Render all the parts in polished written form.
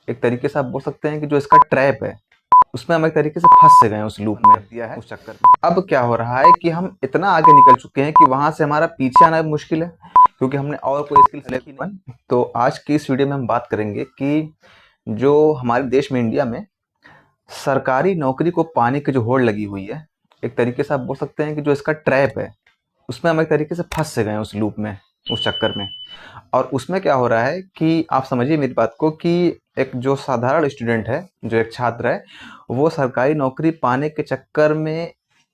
एक तरीके से आप बोल सकते हैं कि जो इसका ट्रैप है उसमें हम एक तरीके से फंस से गए हैं, उस लूप में दिया है, उस चक्कर में। अब क्या हो रहा है कि हम इतना आगे निकल चुके हैं कि वहां से हमारा पीछे आना मुश्किल है, क्योंकि हमने और कोई स्किल सेलेक्ट ही नहीं। तो आज की इस वीडियो में हम बात करेंगे कि जो हमारे देश में, इंडिया में सरकारी नौकरी को पाने की जो होड़ लगी हुई है, एक तरीके से आप बोल सकते हैं कि जो इसका ट्रैप है उसमें हम एक तरीके से फंस से गए हैं, उस लूप में, उस चक्कर में। और उसमें क्या हो रहा है कि आप समझिए मेरी बात को कि एक जो साधारण स्टूडेंट है, जो एक छात्र है, वो सरकारी नौकरी पाने के चक्कर में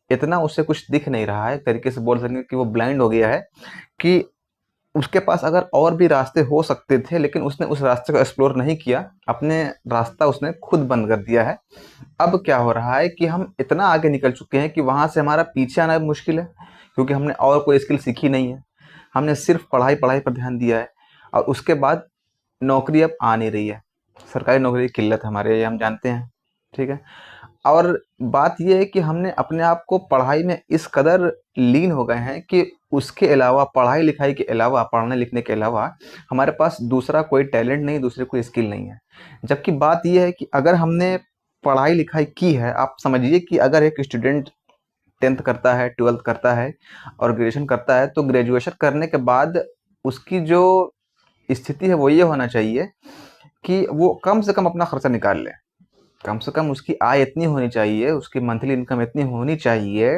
इतना उससे कुछ दिख नहीं रहा है, एक तरीके से बोल सकेंगे कि वो ब्लाइंड हो गया है कि उसके पास अगर और भी रास्ते हो सकते थे, लेकिन उसने उस रास्ते को एक्सप्लोर नहीं किया, अपने रास्ता उसने खुद बंद कर दिया है। अब क्या हो रहा है कि हम इतना आगे निकल चुके हैं कि वहां से हमारा पीछे आना मुश्किल है, क्योंकि हमने और कोई स्किल सीखी नहीं है। हमने सिर्फ पढ़ाई पढ़ाई पर ध्यान दिया है, और उसके बाद नौकरी अब आ नहीं रही है। सरकारी नौकरी की किल्लत है हमारे, ये हम जानते हैं, ठीक है। और बात ये है कि हमने अपने आप को पढ़ाई में इस कदर लीन हो गए हैं कि उसके अलावा, पढ़ाई लिखाई के अलावा, पढ़ने लिखने के अलावा हमारे पास दूसरा कोई टैलेंट नहीं, दूसरी कोई स्किल नहीं है। जबकि बात ये है कि अगर हमने पढ़ाई लिखाई की है, आप समझिए कि अगर एक स्टूडेंट 10th करता है, 12th करता है और ग्रेजुएशन करता है, तो ग्रेजुएशन करने के बाद उसकी जो स्थिति है वो ये होना चाहिए कि वो कम से कम अपना खर्चा निकाल ले। कम से कम उसकी आय इतनी होनी चाहिए, उसकी मंथली इनकम इतनी होनी चाहिए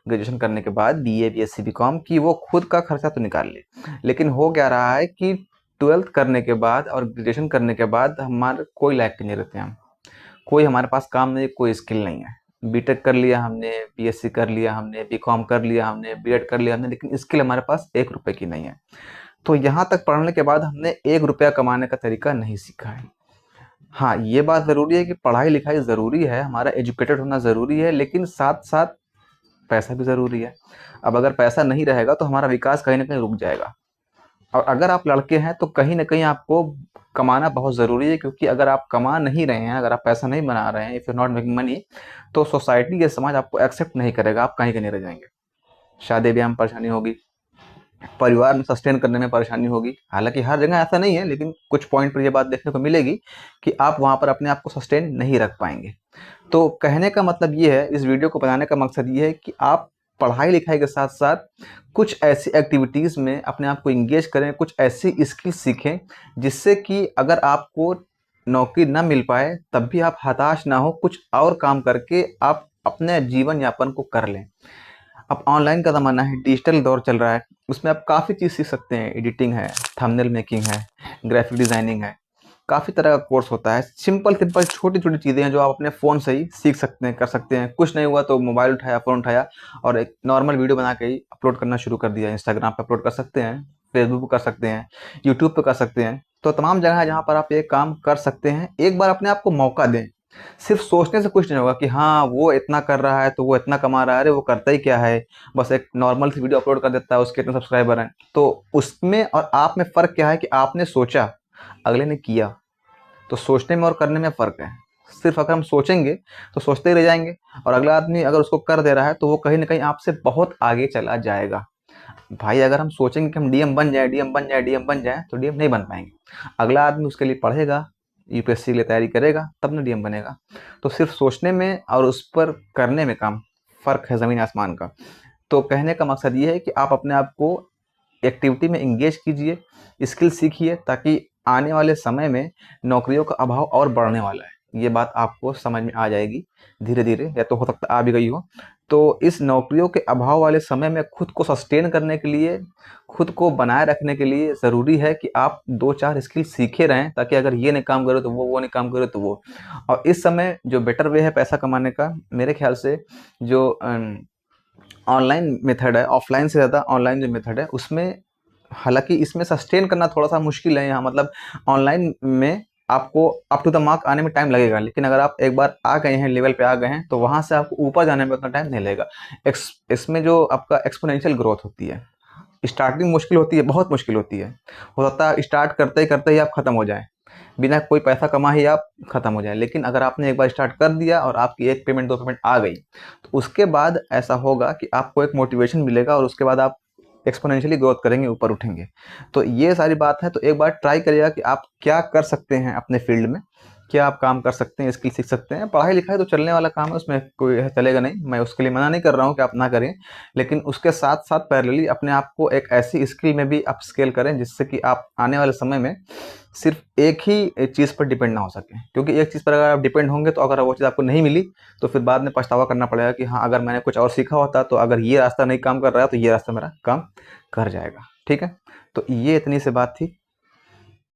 ग्रेजुएशन करने के बाद, बीए, बीएससी, बीकॉम, कि वो खुद का खर्चा तो निकाल ले। लेकिन हो क्या रहा है कि 12th करने के बाद और ग्रेजुएशन करने के बाद हमारे कोई लायक के नहीं रहते हम। कोई हमारे पास काम नहीं, कोई स्किल नहीं है। बीटेक कर लिया हमने, बीएससी कर लिया हमने, बीकॉम कर लिया हमने, बीएड कर लिया हमने, लेकिन स्किल हमारे पास 1 रुपए की नहीं है। तो यहाँ तक पढ़ने के बाद हमने 1 रुपया कमाने का तरीका नहीं सीखा है। हाँ, ये बात ज़रूरी है कि पढ़ाई लिखाई ज़रूरी है, हमारा एजुकेटेड होना ज़रूरी है, लेकिन साथ साथ पैसा भी ज़रूरी है। अब अगर पैसा नहीं रहेगा तो हमारा विकास कहीं ना कहीं रुक जाएगा। और अगर आप लड़के हैं तो कहीं ना कहीं आपको कमाना बहुत ज़रूरी है, क्योंकि अगर आप कमा नहीं रहे हैं, अगर आप पैसा नहीं बना रहे हैं, if you not making money, तो सोसाइटी, ये समाज आपको एक्सेप्ट नहीं करेगा, आप कहीं के नहीं रह जाएंगे। शादी ब्याह में परेशानी होगी, परिवार में सस्टेन करने में परेशानी होगी। हालांकि हर जगह ऐसा नहीं है, लेकिन कुछ पॉइंट पर ये बात देखने को मिलेगी कि आप वहाँ पर अपने आप को सस्टेन नहीं रख पाएंगे। तो कहने का मतलब ये है, इस वीडियो को बनाने का मकसद ये है कि आप पढ़ाई लिखाई के साथ साथ कुछ ऐसी एक्टिविटीज़ में अपने आप को इंगेज करें, कुछ ऐसी स्किल सीखें जिससे कि अगर आपको नौकरी ना मिल पाए तब भी आप हताश ना हो, कुछ और काम करके आप अपने जीवन यापन को कर लें। अब ऑनलाइन का ज़माना है, डिजिटल दौर चल रहा है, उसमें आप काफ़ी चीज़ सीख सकते हैं। एडिटिंग है, थंबनेल मेकिंग है, ग्राफिक डिज़ाइनिंग है, काफ़ी तरह का कोर्स होता है। सिंपल सिंपल छोटी छोटी चीज़ें हैं जो आप अपने फ़ोन से ही सीख सकते हैं, कर सकते हैं। कुछ नहीं हुआ तो मोबाइल उठाया, फ़ोन उठाया और एक नॉर्मल वीडियो बना के ही अपलोड करना शुरू कर दिया। इंस्टाग्राम पे अपलोड कर सकते हैं, फेसबुक पे कर सकते हैं, यूट्यूब पे कर सकते हैं। तो तमाम जगह है जहाँ पर आप ये काम कर सकते हैं। एक बार अपने आप को मौका दें। सिर्फ सोचने से कुछ नहीं होगा कि हाँ वो इतना कर रहा है तो वो इतना कमा रहा है, अरे वो करता ही क्या है, बस एक नॉर्मल सी वीडियो अपलोड कर देता है, उसके इतने सब्सक्राइबर हैं। तो उसमें और आप में फ़र्क क्या है कि आपने सोचा, अगले ने किया। तो सोचने में और करने में फ़र्क है। सिर्फ अगर हम सोचेंगे तो सोचते ही रह जाएंगे, और अगला आदमी अगर उसको कर दे रहा है तो वो कहीं ना कहीं आपसे बहुत आगे चला जाएगा। भाई अगर हम सोचेंगे कि हम डीएम बन जाए, डीएम बन जाए, डीएम बन जाए, तो डीएम नहीं बन पाएंगे। अगला आदमी उसके लिए पढ़ेगा, यूपीएससी के लिए तैयारी करेगा, तब ना डीएम बनेगा। तो सिर्फ सोचने में और उस पर करने में काम फ़र्क है ज़मीन आसमान का। तो कहने का मकसद ये है कि आप अपने आप को एक्टिविटी में इंगेज कीजिए, स्किल सीखिए, ताकि आने वाले समय में नौकरियों का अभाव और बढ़ने वाला है। ये बात आपको समझ में आ जाएगी धीरे धीरे, या तो हो सकता है आ भी गई हो। तो इस नौकरियों के अभाव वाले समय में खुद को सस्टेन करने के लिए, खुद को बनाए रखने के लिए ज़रूरी है कि आप 2-4 स्किल सीखे रहें, ताकि अगर ये नहीं काम करो तो वो नहीं काम करो तो वो। और इस समय जो बेटर वे है पैसा कमाने का, मेरे ख्याल से जो ऑनलाइन मेथड है, ऑफलाइन से ज़्यादा ऑनलाइन जो मेथड है उसमें, हालांकि इसमें सस्टेन करना थोड़ा सा मुश्किल है यहाँ, मतलब ऑनलाइन में आपको अप टू द मार्क आने में टाइम लगेगा, लेकिन अगर आप एक बार आ गए हैं, लेवल पे आ गए हैं, तो वहाँ से आपको ऊपर जाने में उतना टाइम नहीं लगेगा। इसमें जो आपका एक्सपोनेंशियल ग्रोथ होती है, स्टार्टिंग मुश्किल होती है, बहुत मुश्किल होती है। हो सकता है स्टार्ट करते ही आप ख़त्म हो जाएं, बिना कोई पैसा कमा ही आप ख़त्म हो जाए। लेकिन अगर आपने एक बार स्टार्ट कर दिया और आपकी 1 पेमेंट 2 पेमेंट आ गई, तो उसके बाद ऐसा होगा कि आपको एक मोटिवेशन मिलेगा, और उसके बाद आप एक्सपोनेंशियली ग्रोथ करेंगे, ऊपर उठेंगे। तो ये सारी बात है। तो एक बार ट्राई करिएगा कि आप क्या कर सकते हैं अपने फील्ड में, क्या आप काम कर सकते हैं, स्किल सीख सकते हैं। पढ़ाई लिखाई तो चलने वाला काम है, उसमें कोई चलेगा नहीं, मैं उसके लिए मना नहीं कर रहा हूँ कि आप ना करें, लेकिन उसके साथ साथ पैरेलली अपने आप को एक ऐसी स्किल में भी अप स्केल करें जिससे कि आप आने वाले समय में सिर्फ एक ही चीज़ पर डिपेंड ना हो सकें। क्योंकि एक चीज़ पर अगर आप डिपेंड होंगे तो अगर वो चीज़ आपको नहीं मिली तो फिर बाद में पछतावा करना पड़ेगा कि हाँ, अगर मैंने कुछ और सीखा होता तो अगर ये रास्ता नहीं काम कर रहा है तो ये रास्ता मेरा काम कर जाएगा। ठीक है, तो ये इतनी सी बात थी।